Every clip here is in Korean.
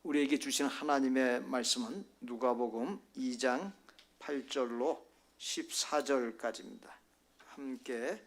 우리에게 주신 하나님의 말씀은 누가복음 2장 8절로 14절까지입니다. 함께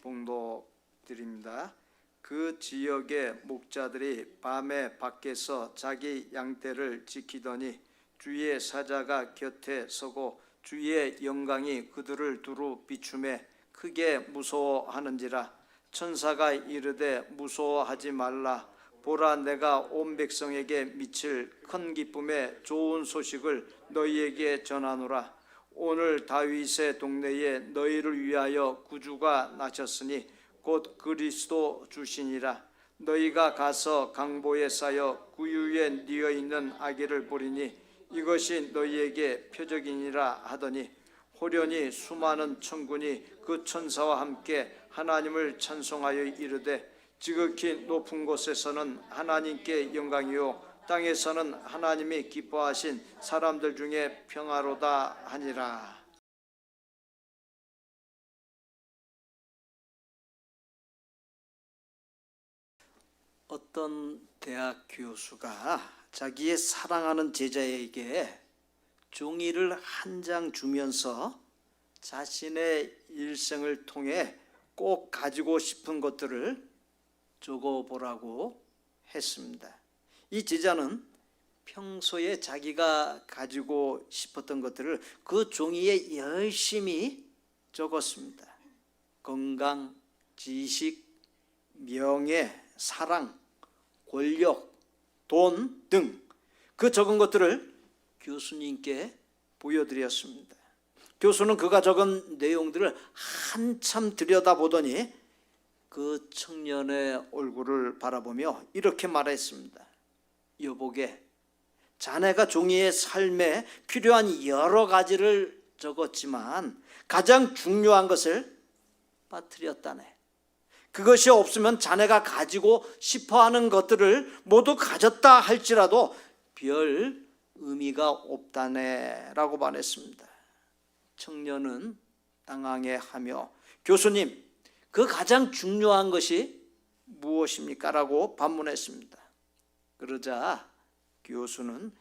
봉독드립니다. 그 지역의 목자들이 밤에 밖에서 자기 양떼를 지키더니 주의 사자가 곁에 서고 주의 영광이 그들을 두루 비추매 크게 무서워하는지라. 천사가 이르되 무서워하지 말라. 보라, 내가 온 백성에게 미칠 큰 기쁨의 좋은 소식을 너희에게 전하노라. 오늘 다윗의 동네에 너희를 위하여 구주가 나셨으니 곧 그리스도 주시니라. 너희가 가서 강보에 쌓여 구유에 뉘어 있는 아기를 보리니 이것이 너희에게 표적이니라 하더니 호련히 수많은 천군이 그 천사와 함께 하나님을 찬송하여 이르되 지극히 높은 곳에서는 하나님께 영광이요 땅에서는 하나님이 기뻐하신 사람들 중에 평화로다 하니라. 어떤 대학 교수가 자기의 사랑하는 제자에게 종이를 한 장 주면서 자신의 일생을 통해 꼭 가지고 싶은 것들을 적어보라고 했습니다. 이 제자는 평소에 자기가 가지고 싶었던 것들을 그 종이에 열심히 적었습니다. 건강, 지식, 명예, 사랑, 권력, 돈 등 그 적은 것들을 교수님께 보여드렸습니다. 교수는 그가 적은 내용들을 한참 들여다보더니 그 청년의 얼굴을 바라보며 이렇게 말했습니다. 여보게, 자네가 종이의 삶에 필요한 여러 가지를 적었지만 가장 중요한 것을 빠뜨렸다네. 그것이 없으면 자네가 가지고 싶어하는 것들을 모두 가졌다 할지라도 별 의미가 없다네 라고 말했습니다. 청년은 당황해하며 교수님, 그 가장 중요한 것이 무엇입니까? 라고 반문했습니다. 그러자 교수는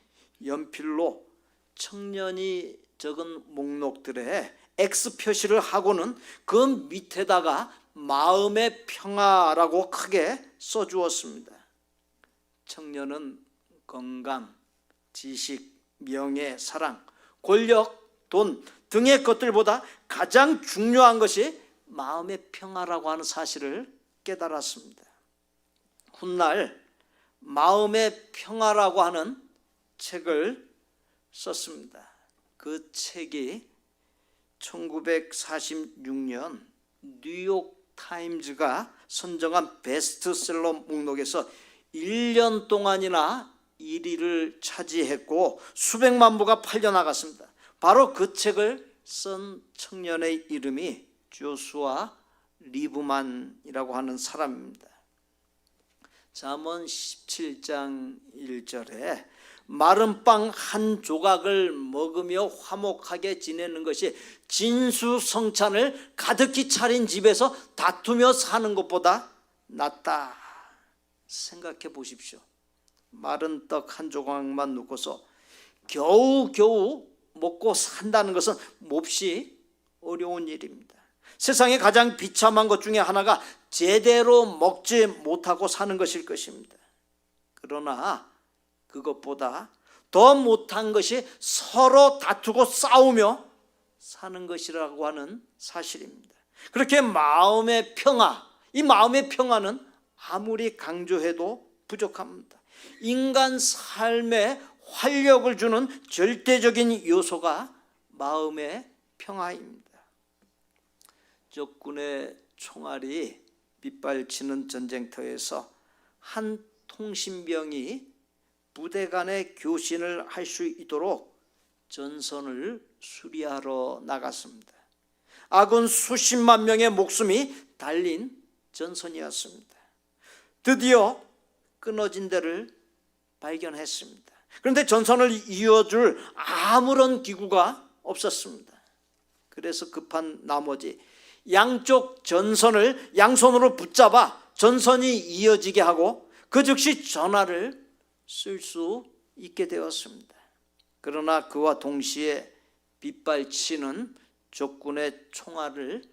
연필로 청년이 적은 목록들에 X 표시를 하고는 그 밑에다가 마음의 평화라고 크게 써주었습니다. 청년은 건강, 지식, 명예, 사랑, 권력, 돈 등의 것들보다 가장 중요한 것이 마음의 평화라고 하는 사실을 깨달았습니다. 훗날 마음의 평화라고 하는 책을 썼습니다. 그 책이 1946년 뉴욕 타임즈가 선정한 베스트셀러 목록에서 1년 동안이나 1위를 차지했고 수백만 부가 팔려나갔습니다. 바로 그 책을 쓴 청년의 이름이 조슈아 리브만이라고 하는 사람입니다. 잠언 17장 1절에 마른 빵 한 조각을 먹으며 화목하게 지내는 것이 진수성찬을 가득히 차린 집에서 다투며 사는 것보다 낫다. 생각해 보십시오. 마른 떡 한 조각만 놓고서 겨우겨우 먹고 산다는 것은 몹시 어려운 일입니다. 세상에 가장 비참한 것 중에 하나가 제대로 먹지 못하고 사는 것일 것입니다. 그러나 그것보다 더 못한 것이 서로 다투고 싸우며 사는 것이라고 하는 사실입니다. 그렇게 마음의 평화, 이 마음의 평화는 아무리 강조해도 부족합니다. 인간 삶에 활력을 주는 절대적인 요소가 마음의 평화입니다. 적군의 총알이 빗발치는 전쟁터에서 한 통신병이 부대 간의 교신을 할 수 있도록 전선을 수리하러 나갔습니다. 아군 수십만 명의 목숨이 달린 전선이었습니다. 드디어 끊어진 데를 발견했습니다. 그런데 전선을 이어줄 아무런 기구가 없었습니다. 그래서 급한 나머지 양쪽 전선을 양손으로 붙잡아 전선이 이어지게 하고 그 즉시 전화를 쓸 수 있게 되었습니다. 그러나 그와 동시에 빗발치는 적군의 총알을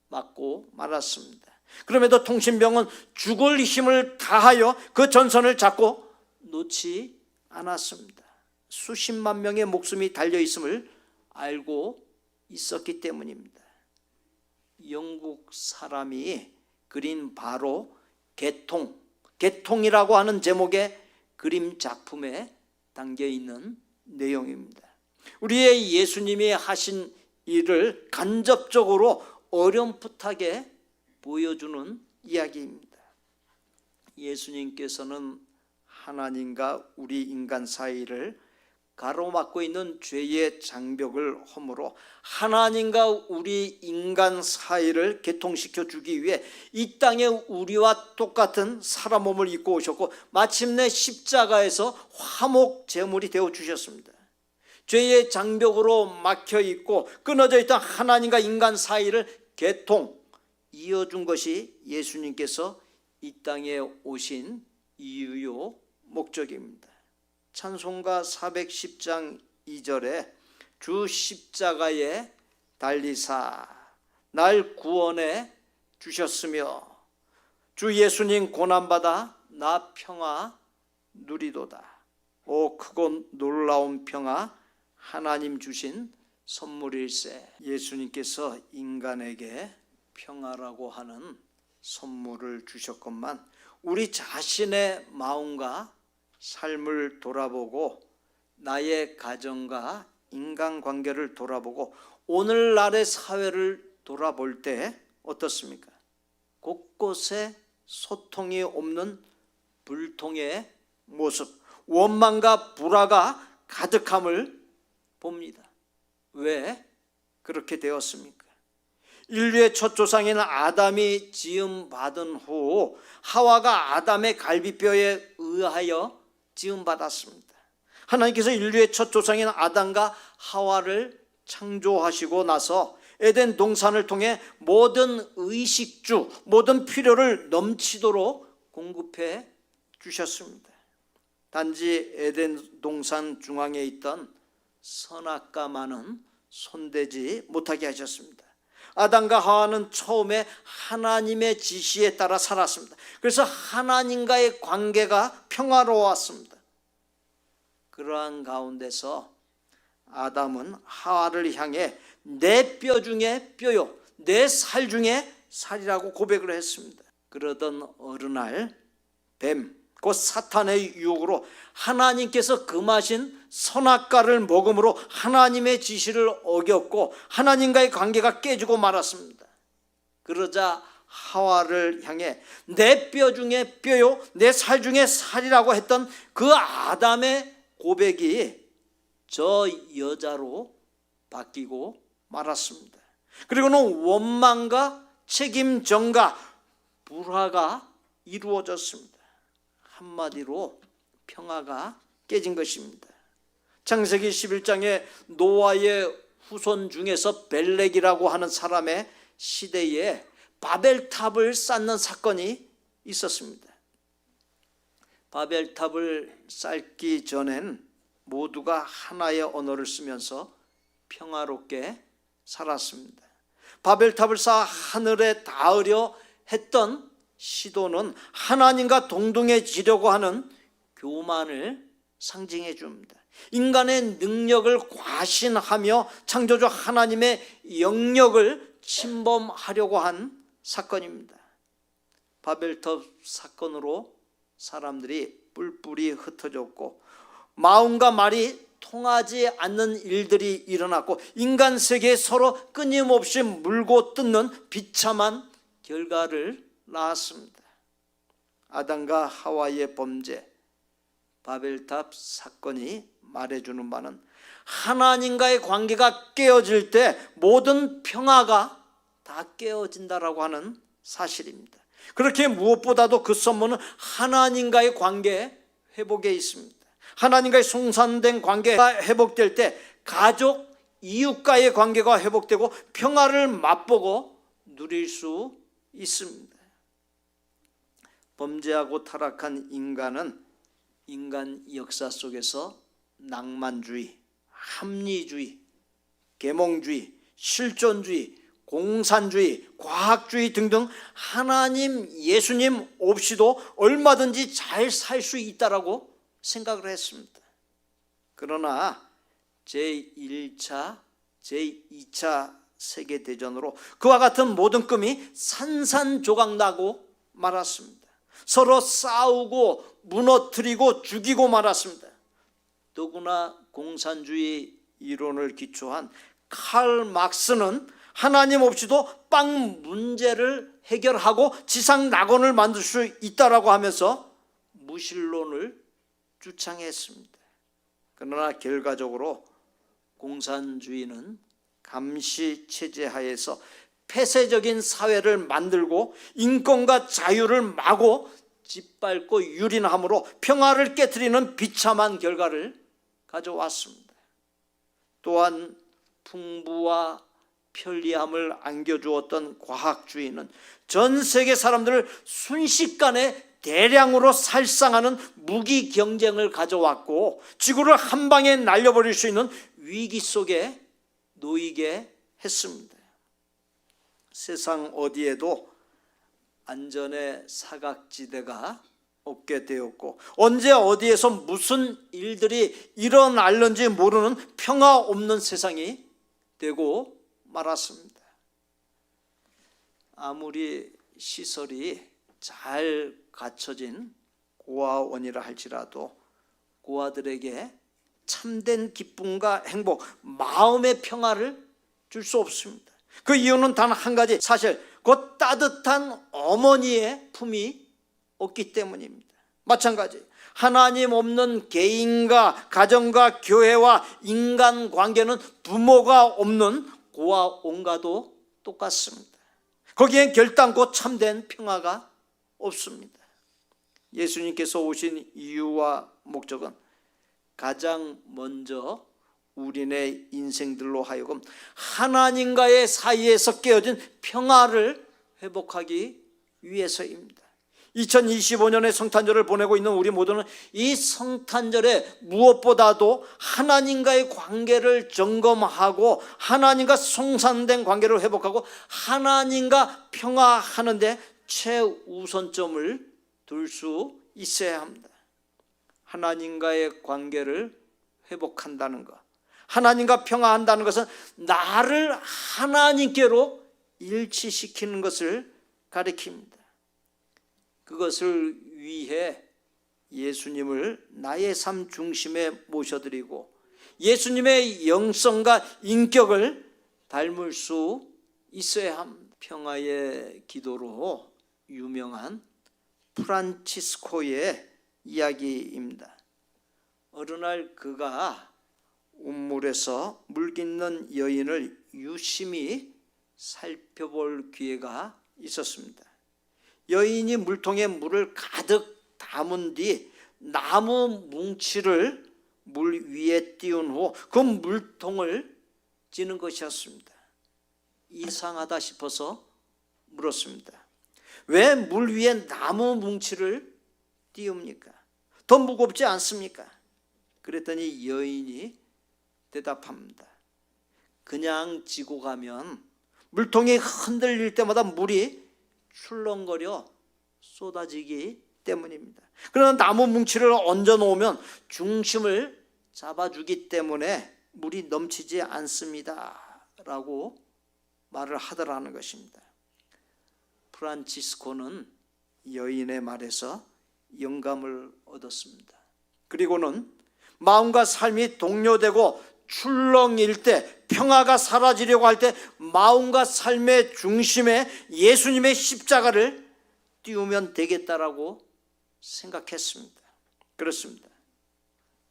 맞고 말았습니다. 그럼에도 통신병은 죽을 힘을 다하여 그 전선을 잡고 놓지 않았습니다. 수십만 명의 목숨이 달려 있음을 알고 있었기 때문입니다. 영국 사람이 그린 바로 개통이라고 하는 제목의 그림 작품에 담겨 있는 내용입니다. 우리의 예수님이 하신 일을 간접적으로 어렴풋하게 보여주는 이야기입니다. 예수님께서는 하나님과 우리 인간 사이를 가로막고 있는 죄의 장벽을 허물어 하나님과 우리 인간 사이를 개통시켜 주기 위해 이 땅에 우리와 똑같은 사람 몸을 입고 오셨고 마침내 십자가에서 화목 제물이 되어 주셨습니다. 죄의 장벽으로 막혀 있고 끊어져 있던 하나님과 인간 사이를 이어준 것이 예수님께서 이 땅에 오신 이유요 목적입니다. 찬송가 410장 2절에 주 십자가에 달리사 날 구원해 주셨으며 주 예수님 고난받아 나 평화 누리도다. 오 크고 놀라운 평화 하나님 주신 선물일세. 예수님께서 인간에게 평화라고 하는 선물을 주셨건만 우리 자신의 마음과 삶을 돌아보고 나의 가정과 인간관계를 돌아보고 오늘날의 사회를 돌아볼 때 어떻습니까? 곳곳에 소통이 없는 불통의 모습, 원망과 불화가 가득함을 봅니다. 왜 그렇게 되었습니까? 인류의 첫 조상인 아담이 지음받은 후 하와가 아담의 갈비뼈에 의하여 지음받았습니다. 하나님께서 인류의 첫 조상인 아담과 하와를 창조하시고 나서 에덴 동산을 통해 모든 의식주, 모든 필요를 넘치도록 공급해 주셨습니다. 단지 에덴 동산 중앙에 있던 선악과만은 손대지 못하게 하셨습니다. 아담과 하와는 처음에 하나님의 지시에 따라 살았습니다. 그래서 하나님과의 관계가 평화로웠습니다. 그러한 가운데서 아담은 하와를 향해 내 뼈 중에 뼈요, 내 살 중에 살이라고 고백을 했습니다. 그러던 어느 날 뱀, 곧 사탄의 유혹으로 하나님께서 금하신 선악과를 먹음으로 하나님의 지시를 어겼고 하나님과의 관계가 깨지고 말았습니다. 그러자 하와를 향해 내 뼈 중에 뼈요 내 살 중에 살이라고 했던 그 아담의 고백이 저 여자로 바뀌고 말았습니다. 그리고는 원망과 책임전가 불화가 이루어졌습니다. 한마디로 평화가 깨진 것입니다. 창세기 11장에 노아의 후손 중에서 벨렉이라고 하는 사람의 시대에 바벨탑을 쌓는 사건이 있었습니다. 바벨탑을 쌓기 전엔 모두가 하나의 언어를 쓰면서 평화롭게 살았습니다. 바벨탑을 쌓아 하늘에 닿으려 했던 시도는 하나님과 동등해지려고 하는 교만을 상징해 줍니다. 인간의 능력을 과신하며 창조주 하나님의 영역을 침범하려고 한 사건입니다. 바벨탑 사건으로 사람들이 뿔뿔이 흩어졌고 마음과 말이 통하지 않는 일들이 일어났고 인간 세계에 서로 끊임없이 물고 뜯는 비참한 결과를 낳았습니다. 아담과 하와의 범죄, 바벨탑 사건이 말해주는 바는 하나님과의 관계가 깨어질 때 모든 평화가 다 깨어진다라고 하는 사실입니다. 그렇게 무엇보다도 그 선물은 하나님과의 관계 회복에 있습니다. 하나님과의 송산된 관계가 회복될 때 가족, 이웃과의 관계가 회복되고 평화를 맛보고 누릴 수 있습니다. 범죄하고 타락한 인간은 인간 역사 속에서 낭만주의, 합리주의, 계몽주의, 실존주의, 공산주의, 과학주의 등등 하나님, 예수님 없이도 얼마든지 잘 살 수 있다라고 생각을 했습니다. 그러나 제1차, 제2차 세계대전으로 그와 같은 모든 꿈이 산산조각 나고 말았습니다. 서로 싸우고 무너뜨리고 죽이고 말았습니다. 더구나 공산주의 이론을 기초한 칼 막스는 하나님 없이도 빵 문제를 해결하고 지상 낙원을 만들 수 있다라고 하면서 무신론을 주창했습니다. 그러나 결과적으로 공산주의는 감시 체제 하에서 폐쇄적인 사회를 만들고 인권과 자유를 마구 짓밟고 유린함으로 평화를 깨트리는 비참한 결과를 가져왔습니다. 또한 풍부와 편리함을 안겨주었던 과학주의는 전 세계 사람들을 순식간에 대량으로 살상하는 무기 경쟁을 가져왔고 지구를 한 방에 날려버릴 수 있는 위기 속에 놓이게 했습니다. 세상 어디에도 안전의 사각지대가 없게 되었고 언제 어디에서 무슨 일들이 일어날는지 모르는 평화 없는 세상이 되고 말았습니다. 아무리 시설이 잘 갖춰진 고아원이라 할지라도 고아들에게 참된 기쁨과 행복, 마음의 평화를 줄 수 없습니다. 그 이유는 단 한 가지, 사실 곧 따뜻한 어머니의 품이 없기 때문입니다. 마찬가지 하나님 없는 개인과 가정과 교회와 인간관계는 부모가 없는 고아원과도 똑같습니다. 거기엔 결단코 참된 평화가 없습니다. 예수님께서 오신 이유와 목적은 가장 먼저 우리네 인생들로 하여금 하나님과의 사이에서 깨어진 평화를 회복하기 위해서입니다. 2025년의 성탄절을 보내고 있는 우리 모두는 이 성탄절에 무엇보다도 하나님과의 관계를 점검하고 하나님과 송산된 관계를 회복하고 하나님과 평화하는 데 최우선점을 둘 수 있어야 합니다. 하나님과의 관계를 회복한다는 것, 하나님과 평화한다는 것은 나를 하나님께로 일치시키는 것을 가리킵니다. 그것을 위해 예수님을 나의 삶 중심에 모셔드리고 예수님의 영성과 인격을 닮을 수 있어야 합니다. 평화의 기도로 유명한 프란치스코의 이야기입니다. 어느 날 그가 운물에서 물깃는 여인을 유심히 살펴볼 기회가 있었습니다. 여인이 물통에 물을 가득 담은 뒤 나무 뭉치를 물 위에 띄운 후 그 물통을 찌는 것이었습니다. 이상하다 싶어서 물었습니다. 왜 물 위에 나무 뭉치를 띄웁니까? 더 무겁지 않습니까? 그랬더니 여인이 대답합니다. 그냥 지고 가면 물통이 흔들릴 때마다 물이 출렁거려 쏟아지기 때문입니다. 그러나 나무 뭉치를 얹어 놓으면 중심을 잡아주기 때문에 물이 넘치지 않습니다 라고 말을 하더라는 것입니다. 프란치스코는 여인의 말에서 영감을 얻었습니다. 그리고는 마음과 삶이 동요되고 출렁일 때, 평화가 사라지려고 할 때 마음과 삶의 중심에 예수님의 십자가를 띄우면 되겠다라고 생각했습니다. 그렇습니다.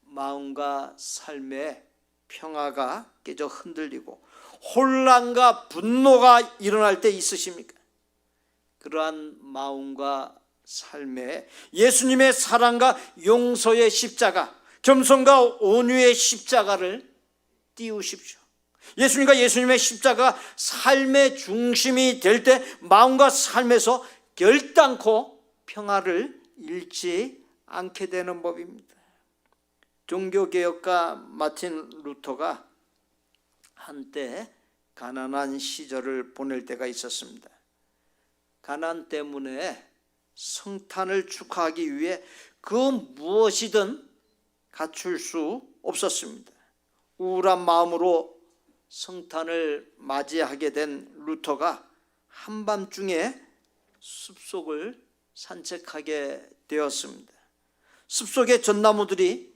마음과 삶의 평화가 깨져 흔들리고 혼란과 분노가 일어날 때 있으십니까? 그러한 마음과 삶에 예수님의 사랑과 용서의 십자가, 겸손과 온유의 십자가를 띄우십시오. 예수님과 예수님의 십자가 삶의 중심이 될 때 마음과 삶에서 결단코 평화를 잃지 않게 되는 법입니다. 종교개혁가 마틴 루터가 한때 가난한 시절을 보낼 때가 있었습니다. 가난 때문에 성탄을 축하하기 위해 그 무엇이든 갖출 수 없었습니다. 우울한 마음으로 성탄을 맞이하게 된 루터가 한밤중에 숲속을 산책하게 되었습니다. 숲속의 전나무들이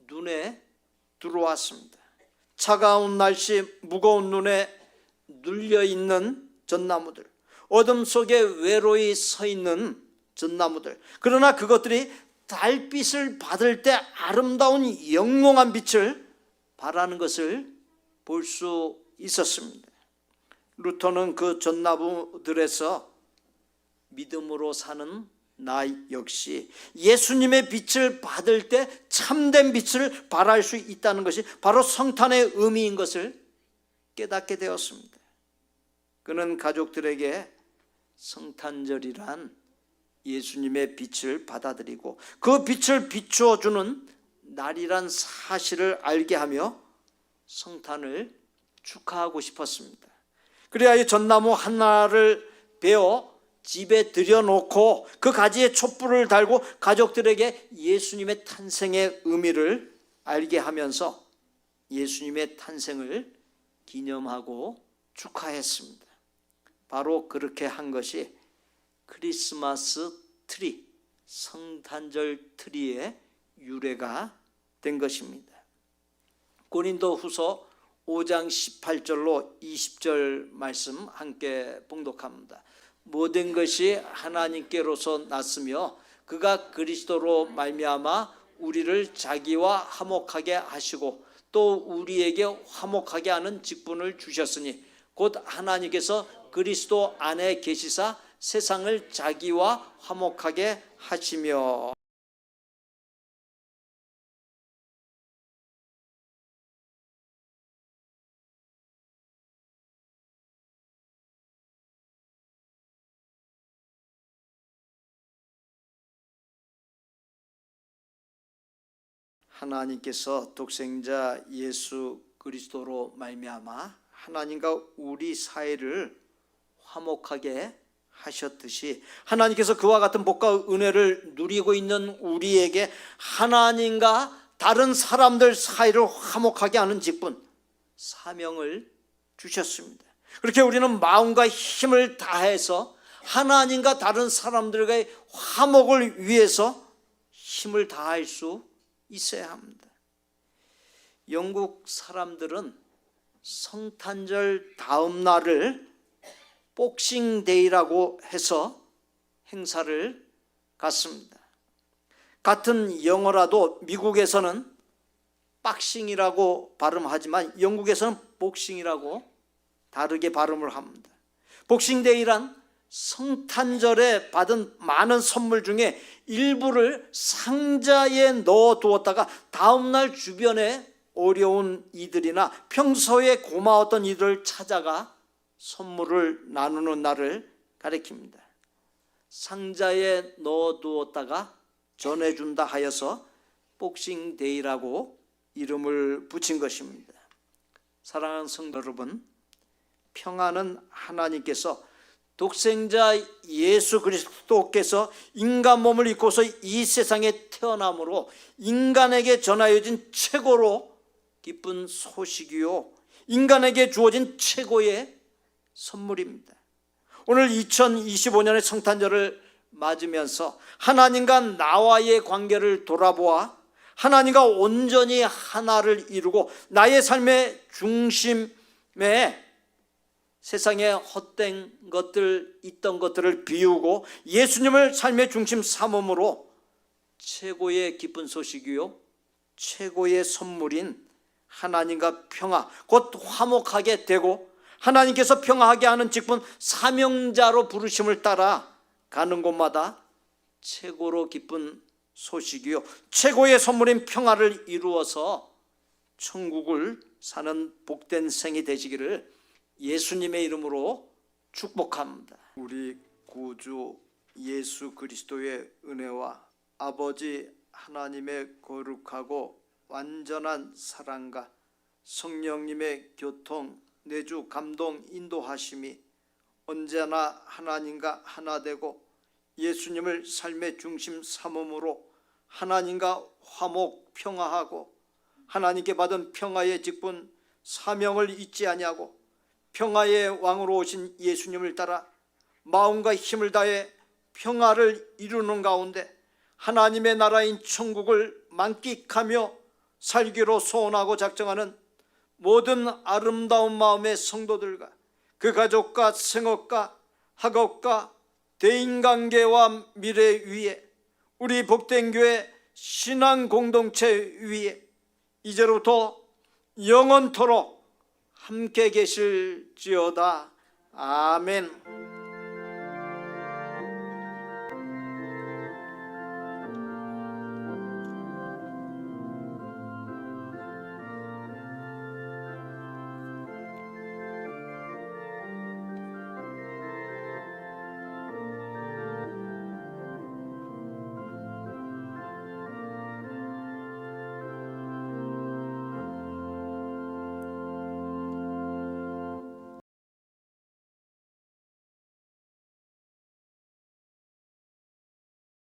눈에 들어왔습니다. 차가운 날씨, 무거운 눈에 눌려있는 전나무들, 어둠 속에 외로이 서 있는 전나무들, 그러나 그것들이 달빛을 받을 때 아름다운 영롱한 빛을 발하는 것을 볼 수 있었습니다. 루터는 그 전나무들에서 믿음으로 사는 나 역시 예수님의 빛을 받을 때 참된 빛을 발할 수 있다는 것이 바로 성탄의 의미인 것을 깨닫게 되었습니다. 그는 가족들에게 성탄절이란 예수님의 빛을 받아들이고 그 빛을 비추어 주는 날이란 사실을 알게 하며 성탄을 축하하고 싶었습니다. 그래야 이 전나무 하나를 베어 집에 들여놓고 그 가지에 촛불을 달고 가족들에게 예수님의 탄생의 의미를 알게 하면서 예수님의 탄생을 기념하고 축하했습니다. 바로 그렇게 한 것이 크리스마스 트리, 성탄절 트리의 유래가 된 것입니다. 고린도후서 5장 18절로 20절 말씀 함께 봉독합니다. 모든 것이 하나님께로서 났으며 그가 그리스도로 말미암아 우리를 자기와 화목하게 하시고 또 우리에게 화목하게 하는 직분을 주셨으니 곧 하나님께서 그리스도 안에 계시사 세상을 자기와 화목하게 하시며. 하나님께서 독생자 예수 그리스도로 말미암아 하나님과 우리 사이를 화목하게 하셨듯이 하나님께서 그와 같은 복과 은혜를 누리고 있는 우리에게 하나님과 다른 사람들 사이를 화목하게 하는 직분, 사명을 주셨습니다. 그렇게 우리는 마음과 힘을 다해서 하나님과 다른 사람들과의 화목을 위해서 힘을 다할 수 있어야 합니다. 영국 사람들은 성탄절 다음 날을 복싱데이라고 해서 행사를 갖습니다. 같은 영어라도 미국에서는 박싱이라고 발음하지만 영국에서는 복싱이라고 다르게 발음을 합니다. 복싱데이란 성탄절에 받은 많은 선물 중에 일부를 상자에 넣어두었다가 다음날 주변에 어려운 이들이나 평소에 고마웠던 이들을 찾아가 선물을 나누는 날을 가리킵니다. 상자에 넣어두었다가 전해준다 하여서 복싱데이라고 이름을 붙인 것입니다. 사랑하는 성도 여러분, 평안은 하나님께서 독생자 예수 그리스도께서 인간 몸을 입고서 이 세상에 태어남으로 인간에게 전하여진 최고로 기쁜 소식이요 인간에게 주어진 최고의 선물입니다. 오늘 2025년의 성탄절을 맞으면서 하나님과 나와의 관계를 돌아보아 하나님과 온전히 하나를 이루고 나의 삶의 중심에 세상에 헛된 것들 있던 것들을 비우고 예수님을 삶의 중심 삼음으로 최고의 기쁜 소식이요 최고의 선물인 하나님과 평화, 곧 화목하게 되고 하나님께서 평화하게 하는 직분 사명자로 부르심을 따라 가는 곳마다 최고로 기쁜 소식이요 최고의 선물인 평화를 이루어서 천국을 사는 복된 생이 되시기를 예수님의 이름으로 축복합니다. 우리 구주 예수 그리스도의 은혜와 아버지 하나님의 거룩하고 완전한 사랑과 성령님의 교통, 내주, 감동, 인도하심이 언제나 하나님과 하나 되고 예수님을 삶의 중심 삼음으로 하나님과 화목 평화하고 하나님께 받은 평화의 직분 사명을 잊지 아니하고 평화의 왕으로 오신 예수님을 따라 마음과 힘을 다해 평화를 이루는 가운데 하나님의 나라인 천국을 만끽하며 살기로 소원하고 작정하는 모든 아름다운 마음의 성도들과 그 가족과 생업과 학업과 대인관계와 미래 위에 우리 복된 교회 신앙 공동체 위에 이제로부터 영원토록 함께 계실지어다. 아멘.